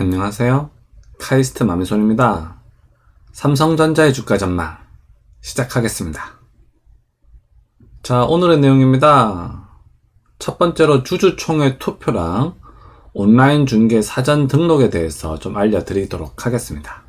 안녕하세요. 카이스트 마미손입니다. 삼성전자의 주가 전망 시작하겠습니다. 자, 오늘의 내용입니다. 첫 번째로 주주총회 투표랑 온라인 중개 사전 등록에 대해서 좀 알려드리도록 하겠습니다.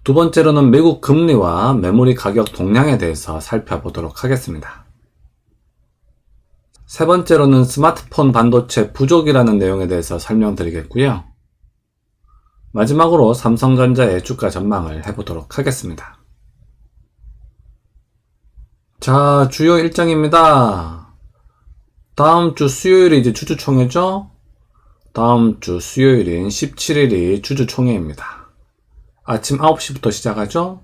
두 번째로는 미국 금리와 메모리 가격 동향에 대해서 살펴보도록 하겠습니다. 세 번째로는 스마트폰 반도체 부족이라는 내용에 대해서 설명드리겠고요. 마지막으로 삼성전자의 주가 전망을 해보도록 하겠습니다. 자, 주요 일정입니다. 다음 주 수요일이 이제 주주총회죠? 다음 주 수요일인 17일이 주주총회입니다. 아침 9시부터 시작하죠?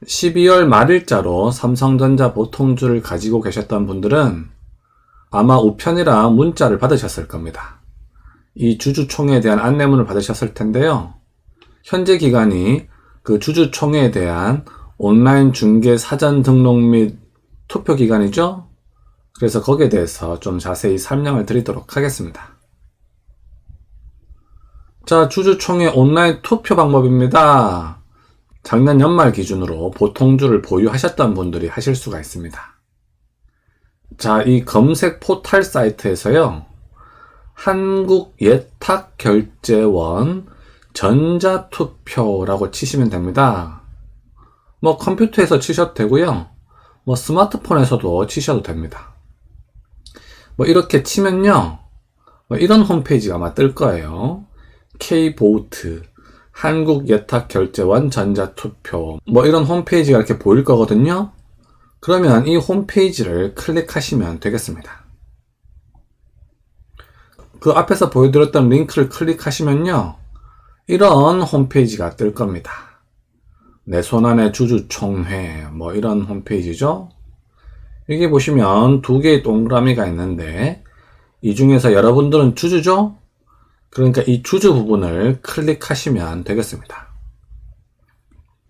12월 말일자로 삼성전자 보통주를 가지고 계셨던 분들은 아마 우편이랑 문자를 받으셨을 겁니다. 이 주주총회에 대한 안내문을 받으셨을 텐데요. 현재 기간이 그 주주총회에 대한 온라인 중개 사전 등록 및 투표 기간이죠. 그래서 거기에 대해서 좀 자세히 설명을 드리도록 하겠습니다. 자, 주주총회 온라인 투표 방법입니다. 작년 연말 기준으로 보통주를 보유하셨던 분들이 하실 수가 있습니다. 자, 이 검색 포털 사이트에서요, 한국예탁결제원 전자투표라고 치시면 됩니다. 뭐 컴퓨터에서 치셔도 되고요, 뭐 스마트폰에서도 치셔도 됩니다. 뭐 이렇게 치면요, 뭐 이런 홈페이지가 아마 뜰 거예요. K보트 한국예탁결제원 전자투표, 뭐 이런 홈페이지가 이렇게 보일 거거든요. 그러면 이 홈페이지를 클릭하시면 되겠습니다. 그 앞에서 보여드렸던 링크를 클릭하시면요, 이런 홈페이지가 뜰 겁니다. 내 손안의 주주총회, 뭐 이런 홈페이지죠. 여기 보시면 두 개의 동그라미가 있는데 이 중에서 여러분들은 주주죠? 그러니까 이 주주 부분을 클릭하시면 되겠습니다.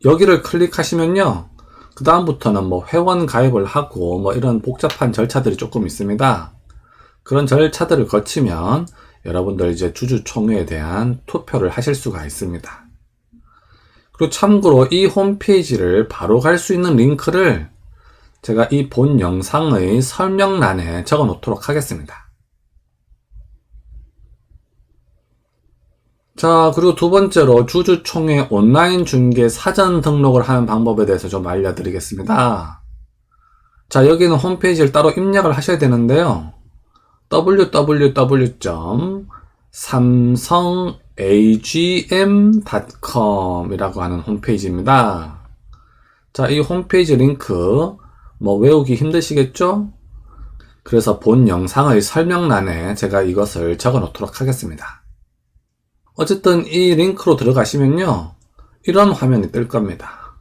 여기를 클릭하시면요, 그 다음부터는 뭐 회원 가입을 하고 뭐 이런 복잡한 절차들이 조금 있습니다. 그런 절차들을 거치면 여러분들 이제 주주총회에 대한 투표를 하실 수가 있습니다. 그리고 참고로 이 홈페이지를 바로 갈 수 있는 링크를 제가 이 본 영상의 설명란에 적어 놓도록 하겠습니다. 자, 그리고 두 번째로 주주총회 온라인 중개 사전 등록을 하는 방법에 대해서 좀 알려드리겠습니다. 자, 여기는 홈페이지를 따로 입력을 하셔야 되는데요. www.samsungagm.com 이라고 하는 홈페이지입니다. 자, 이 홈페이지 링크 뭐 외우기 힘드시겠죠? 그래서 본 영상의 설명란에 제가 이것을 적어 놓도록 하겠습니다. 어쨌든 이 링크로 들어가시면요, 이런 화면이 뜰 겁니다.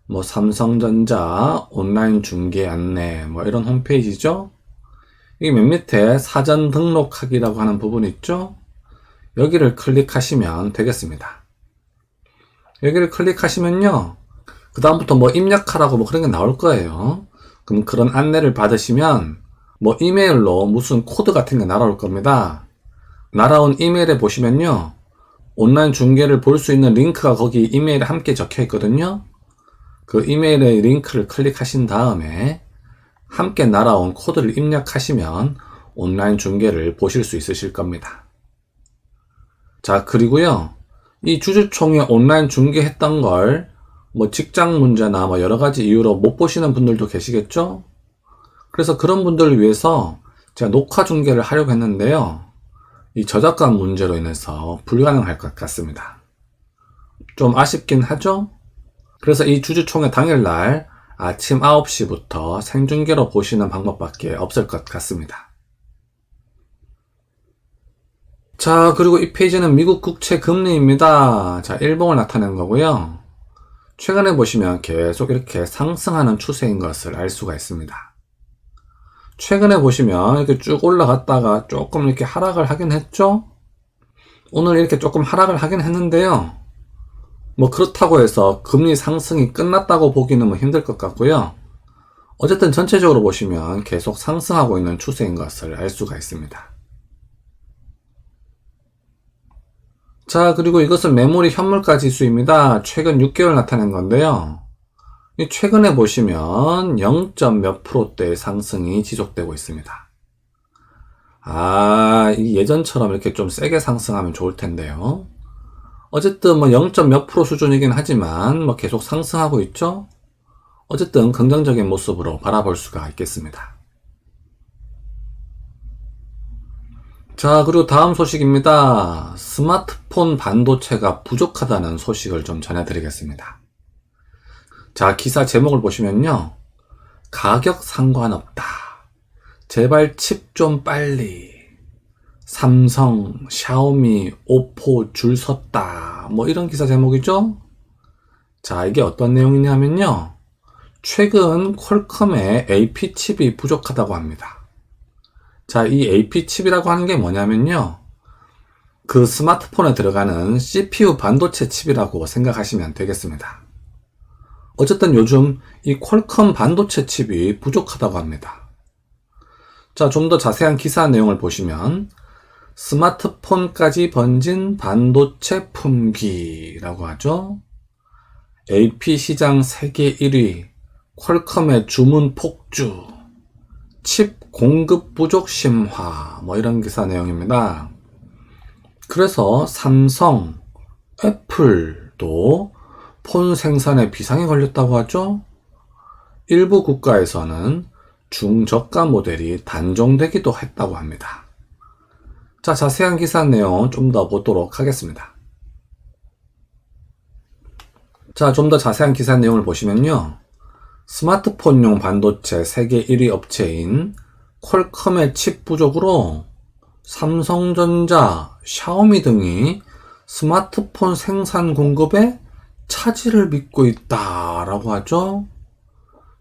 뭐 삼성전자 온라인 중개 안내 뭐 이런 홈페이지죠. 여기 맨 밑에 사전 등록하기라고 하는 부분 있죠. 여기를 클릭하시면 되겠습니다. 여기를 클릭하시면요, 그 다음부터 뭐 입력하라고 뭐 그런 게 나올 거예요. 그럼 그런 안내를 받으시면 뭐 이메일로 무슨 코드 같은 게 날아올 겁니다. 날아온 이메일에 보시면요, 온라인 중개를 볼 수 있는 링크가 거기 이메일에 함께 적혀 있거든요. 그 이메일의 링크를 클릭하신 다음에 함께 날아온 코드를 입력하시면 온라인 중개를 보실 수 있으실 겁니다. 자, 그리고요, 이 주주총회 온라인 중개했던 걸 뭐 직장 문제나 뭐 여러 가지 이유로 못 보시는 분들도 계시겠죠? 그래서 그런 분들을 위해서 제가 녹화 중계를 하려고 했는데요, 이 저작권 문제로 인해서 불가능할 것 같습니다. 좀 아쉽긴 하죠? 그래서 이 주주총회 당일날 아침 9시부터 생중계로 보시는 방법밖에 없을 것 같습니다. 자, 그리고 이 페이지는 미국 국채 금리입니다. 자, 일봉을 나타낸 거고요. 최근에 보시면 계속 이렇게 상승하는 추세인 것을 알 수가 있습니다. 최근에 보시면 이렇게 쭉 올라갔다가 조금 이렇게 하락을 하긴 했죠? 오늘 이렇게 조금 하락을 하긴 했는데요. 뭐 그렇다고 해서 금리 상승이 끝났다고 보기는 뭐 힘들 것 같고요. 어쨌든 전체적으로 보시면 계속 상승하고 있는 추세인 것을 알 수가 있습니다. 자, 그리고 이것은 메모리 현물가 지수입니다. 최근 6개월 나타낸 건데요. 최근에 보시면 0. 몇 프로대의 상승이 지속되고 있습니다. 예전처럼 이렇게 좀 세게 상승하면 좋을 텐데요. 어쨌든 뭐 0. 몇 프로 수준이긴 하지만 뭐 계속 상승하고 있죠. 어쨌든 긍정적인 모습으로 바라볼 수가 있겠습니다. 자, 그리고 다음 소식입니다. 스마트폰 반도체가 부족하다는 소식을 좀 전해드리겠습니다. 자, 기사 제목을 보시면요. 가격 상관없다. 제발 칩 좀 빨리. 삼성, 샤오미, 오포 줄 섰다. 뭐 이런 기사 제목이죠. 자, 이게 어떤 내용이냐면요. 최근 퀄컴의 AP 칩이 부족하다고 합니다. 자, 이 AP 칩이라고 하는 게 뭐냐면요. 그 스마트폰에 들어가는 CPU 반도체 칩이라고 생각하시면 되겠습니다. 어쨌든 요즘 이 퀄컴 반도체 칩이 부족하다고 합니다. 자, 좀 더 자세한 기사 내용을 보시면 스마트폰까지 번진 반도체 품귀라고 하죠. AP 시장 세계 1위, 퀄컴의 주문 폭주, 칩 공급 부족 심화, 뭐 이런 기사 내용입니다. 그래서 삼성, 애플도 폰 생산에 비상이 걸렸다고 하죠. 일부 국가에서는 중저가 모델이 단종되기도 했다고 합니다. 자, 자세한 기사 내용 좀 더 보도록 하겠습니다. 자, 좀 더 자세한 기사 내용을 보시면요. 스마트폰용 반도체 세계 1위 업체인 퀄컴의 칩 부족으로 삼성전자, 샤오미 등이 스마트폰 생산 공급에 차질을 빚고 있다라고 하죠.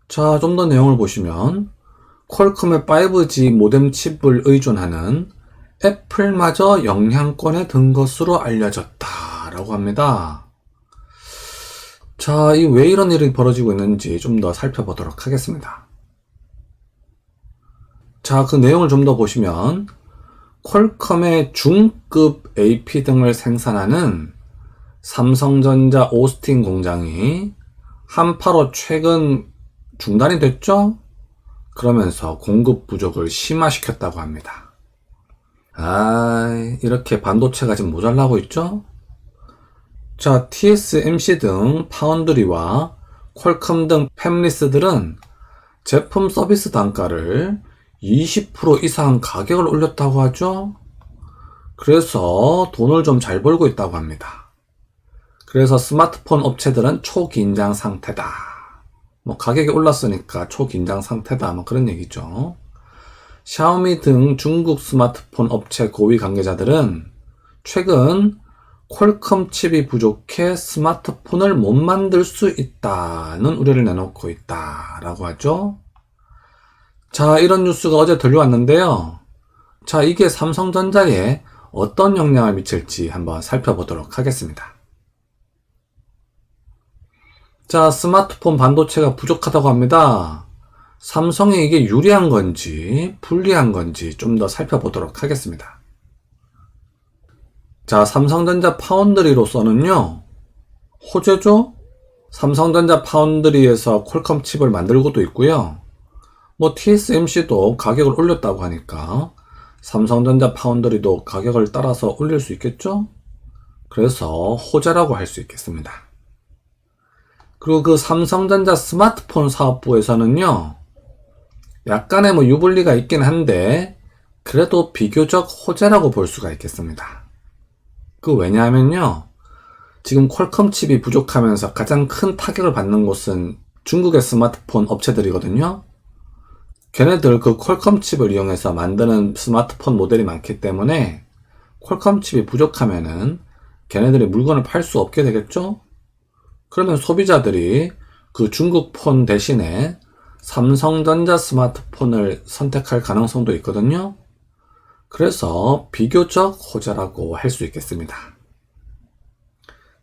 자, 좀 더 내용을 보시면 퀄컴의 5G 모뎀 칩을 의존하는 애플마저 영향권에 든 것으로 알려졌다라고 합니다. 자, 왜 이런 일이 벌어지고 있는지 좀 더 살펴보도록 하겠습니다. 자, 그 내용을 좀 더 보시면 퀄컴의 중급 AP 등을 생산하는 삼성전자 오스틴 공장이 한파로 최근 중단이 됐죠? 그러면서 공급 부족을 심화시켰다고 합니다. 이렇게 반도체가 지금 모자라고 있죠? 자, TSMC 등 파운드리와 퀄컴 등 팹리스들은 제품 서비스 단가를 20% 이상 가격을 올렸다고 하죠. 그래서 돈을 좀 잘 벌고 있다고 합니다. 그래서 스마트폰 업체들은 초긴장 상태다. 뭐 가격이 올랐으니까 초긴장 상태다. 뭐 그런 얘기죠. 샤오미 등 중국 스마트폰 업체 고위 관계자들은 최근 퀄컴 칩이 부족해 스마트폰을 못 만들 수 있다는 우려를 내놓고 있다라고 하죠. 자, 이런 뉴스가 어제 들려왔는데요. 자, 이게 삼성전자에 어떤 영향을 미칠지 한번 살펴보도록 하겠습니다. 자, 스마트폰 반도체가 부족하다고 합니다. 삼성이 이게 유리한 건지 불리한 건지 좀 더 살펴보도록 하겠습니다. 자, 삼성전자 파운드리로서는요, 호재죠? 삼성전자 파운드리에서 퀄컴 칩을 만들고도 있고요. 뭐 TSMC도 가격을 올렸다고 하니까 삼성전자 파운드리도 가격을 따라서 올릴 수 있겠죠? 그래서 호재라고 할 수 있겠습니다. 그리고 그 삼성전자 스마트폰 사업부에서는요, 약간의 뭐 유불리가 있긴 한데 그래도 비교적 호재라고 볼 수가 있겠습니다. 왜냐하면요, 지금 퀄컴 칩이 부족하면서 가장 큰 타격을 받는 곳은 중국의 스마트폰 업체들이거든요. 걔네들 그 퀄컴 칩을 이용해서 만드는 스마트폰 모델이 많기 때문에 퀄컴 칩이 부족하면은 걔네들이 물건을 팔 수 없게 되겠죠? 그러면 소비자들이 그 중국 폰 대신에 삼성전자 스마트폰을 선택할 가능성도 있거든요. 그래서 비교적 호재라고 할 수 있겠습니다.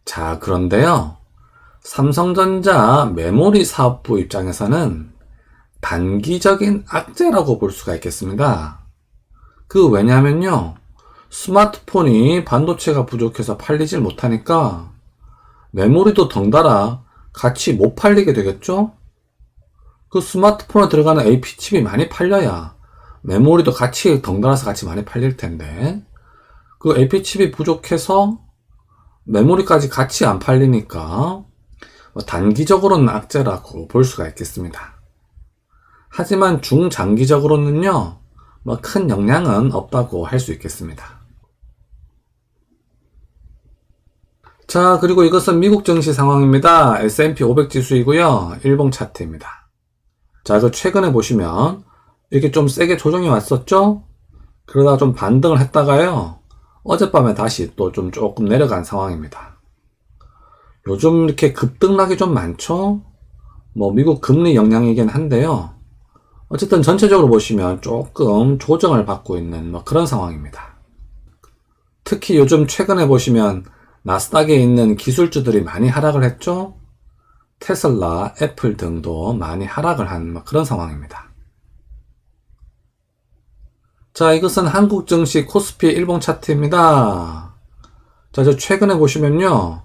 자, 그런데요. 삼성전자 메모리 사업부 입장에서는 단기적인 악재라고 볼 수가 있겠습니다. 왜냐면요. 스마트폰이 반도체가 부족해서 팔리질 못하니까 메모리도 덩달아 같이 못 팔리게 되겠죠? 그 스마트폰에 들어가는 AP칩이 많이 팔려야 메모리도 같이 덩달아서 같이 많이 팔릴 텐데, 그 AP칩이 부족해서 메모리까지 같이 안 팔리니까 단기적으로는 악재라고 볼 수가 있겠습니다. 하지만 중장기적으로는요, 큰 영향은 없다고 할 수 있겠습니다. 자, 그리고 이것은 미국 증시 상황입니다. S&P 500 지수이고요. 일봉 차트입니다. 자, 이거 최근에 보시면 이렇게 좀 세게 조정이 왔었죠? 그러다가 좀 반등을 했다가요, 어젯밤에 다시 또 좀 조금 내려간 상황입니다. 요즘 이렇게 급등락이 좀 많죠? 미국 금리 영향이긴 한데요. 어쨌든 전체적으로 보시면 조금 조정을 받고 있는 그런 상황입니다. 특히 요즘 최근에 보시면 나스닥에 있는 기술주들이 많이 하락을 했죠? 테슬라, 애플 등도 많이 하락을 한 그런 상황입니다. 자, 이것은 한국 증시 코스피 일봉 차트입니다. 자, 저 최근에 보시면요,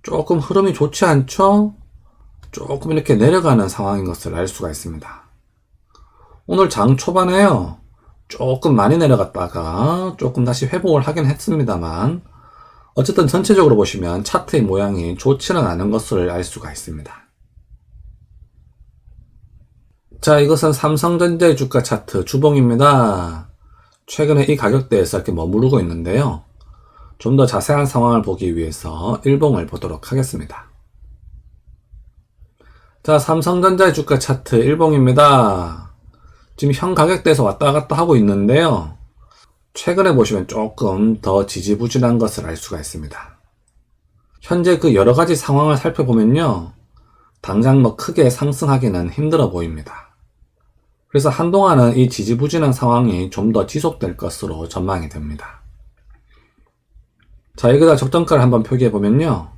조금 흐름이 좋지 않죠? 조금 이렇게 내려가는 상황인 것을 알 수가 있습니다. 오늘 장 초반에요, 조금 많이 내려갔다가 조금 다시 회복을 하긴 했습니다만, 어쨌든 전체적으로 보시면 차트의 모양이 좋지는 않은 것을 알 수가 있습니다. 자, 이것은 삼성전자의 주가 차트 주봉입니다. 최근에 이 가격대에서 이렇게 머무르고 있는데요. 좀 더 자세한 상황을 보기 위해서 일봉을 보도록 하겠습니다. 자, 삼성전자의 주가 차트 일봉입니다. 지금 현 가격대에서 왔다 갔다 하고 있는데요. 최근에 보시면 조금 더 지지부진한 것을 알 수가 있습니다. 현재 그 여러 가지 상황을 살펴보면요, 당장 크게 상승하기는 힘들어 보입니다. 그래서 한동안은 이 지지부진한 상황이 좀 더 지속될 것으로 전망이 됩니다. 자, 여기다 적정가를 한번 표기해 보면요,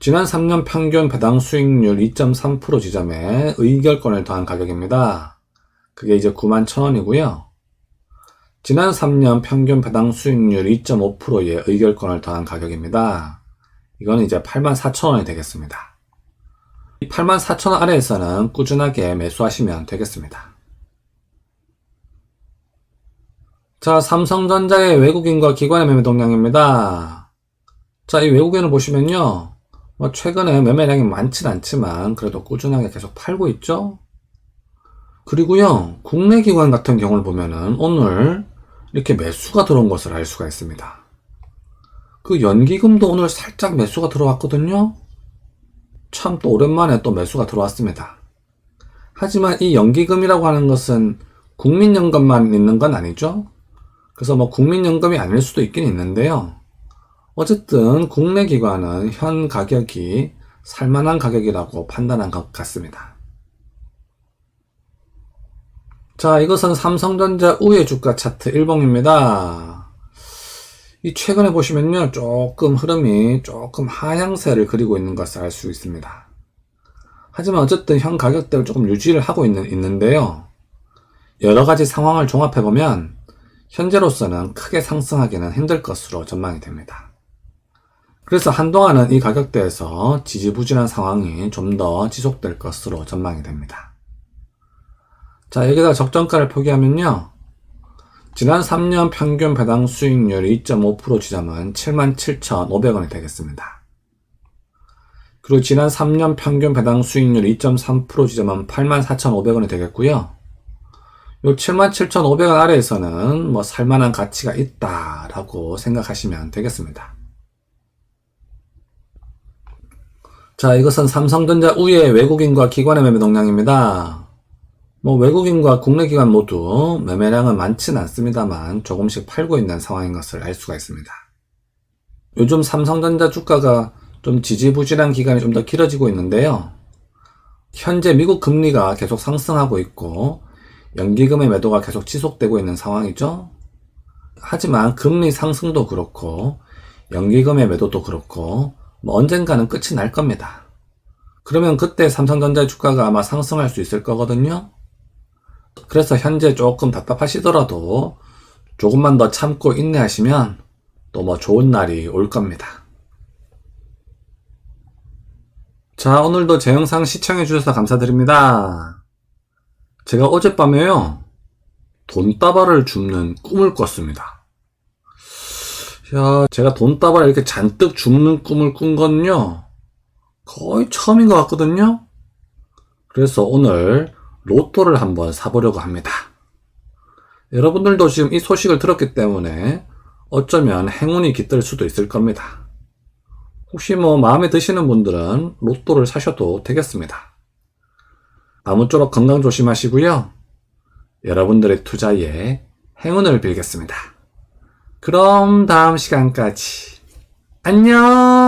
지난 3년 평균 배당 수익률 2.3% 지점에 의결권을 더한 가격입니다. 그게 이제 91,000원이고요. 지난 3년 평균 배당 수익률 2.5%의 의결권을 더한 가격입니다. 이건 이제 84,000원이 되겠습니다. 이 84,000원 아래에서는 꾸준하게 매수하시면 되겠습니다. 자, 삼성전자의 외국인과 기관의 매매 동향입니다. 자, 이 외국인을 보시면요, 최근에 매매량이 많진 않지만 그래도 꾸준하게 계속 팔고 있죠? 그리고요, 국내 기관 같은 경우를 보면은 오늘 이렇게 매수가 들어온 것을 알 수가 있습니다. 그 연기금도 오늘 살짝 매수가 들어왔거든요? 참 또 오랜만에 또 매수가 들어왔습니다. 하지만 이 연기금이라고 하는 것은 국민연금만 있는 건 아니죠? 그래서 국민연금이 아닐 수도 있긴 있는데요. 어쨌든 국내 기관은 현 가격이 살만한 가격이라고 판단한 것 같습니다. 자, 이것은 삼성전자 우회 주가 차트 일봉입니다. 이 최근에 보시면요, 조금 흐름이 조금 하향세를 그리고 있는 것을 알 수 있습니다. 하지만 어쨌든 현 가격대를 조금 유지를 하고 있는데요. 여러 가지 상황을 종합해보면 현재로서는 크게 상승하기는 힘들 것으로 전망이 됩니다. 그래서 한동안은 이 가격대에서 지지부진한 상황이 좀 더 지속될 것으로 전망이 됩니다. 자, 여기다 적정가를 표기하면요, 지난 3년 평균 배당 수익률 2.5% 지점은 77,500원이 되겠습니다. 그리고 지난 3년 평균 배당 수익률 2.3% 지점은 84,500원이 되겠고요. 요 77,500원 아래에서는 살만한 가치가 있다라고 생각하시면 되겠습니다. 자, 이것은 삼성전자 우회 외국인과 기관의 매매 동향입니다. 외국인과 국내 기관 모두 매매량은 많지는 않습니다만 조금씩 팔고 있는 상황인 것을 알 수가 있습니다. 요즘 삼성전자 주가가 좀 지지부진한 기간이 좀 더 길어지고 있는데요. 현재 미국 금리가 계속 상승하고 있고 연기금의 매도가 계속 지속되고 있는 상황이죠. 하지만 금리 상승도 그렇고 연기금의 매도도 그렇고 언젠가는 끝이 날 겁니다. 그러면 그때 삼성전자 주가가 아마 상승할 수 있을 거거든요. 그래서 현재 조금 답답하시더라도 조금만 더 참고 인내하시면 또 뭐 좋은 날이 올 겁니다. 자, 오늘도 제 영상 시청해주셔서 감사드립니다. 제가 어젯밤에요, 돈다발을 줍는 꿈을 꿨습니다. 야, 제가 돈다발을 이렇게 잔뜩 줍는 꿈을 꾼 건요, 거의 처음인 것 같거든요? 그래서 오늘 로또를 한번 사보려고 합니다. 여러분들도 지금 이 소식을 들었기 때문에 어쩌면 행운이 깃들 수도 있을 겁니다. 혹시 뭐 마음에 드시는 분들은 로또를 사셔도 되겠습니다. 아무쪼록 건강 조심하시고요. 여러분들의 투자에 행운을 빌겠습니다. 그럼 다음 시간까지 안녕!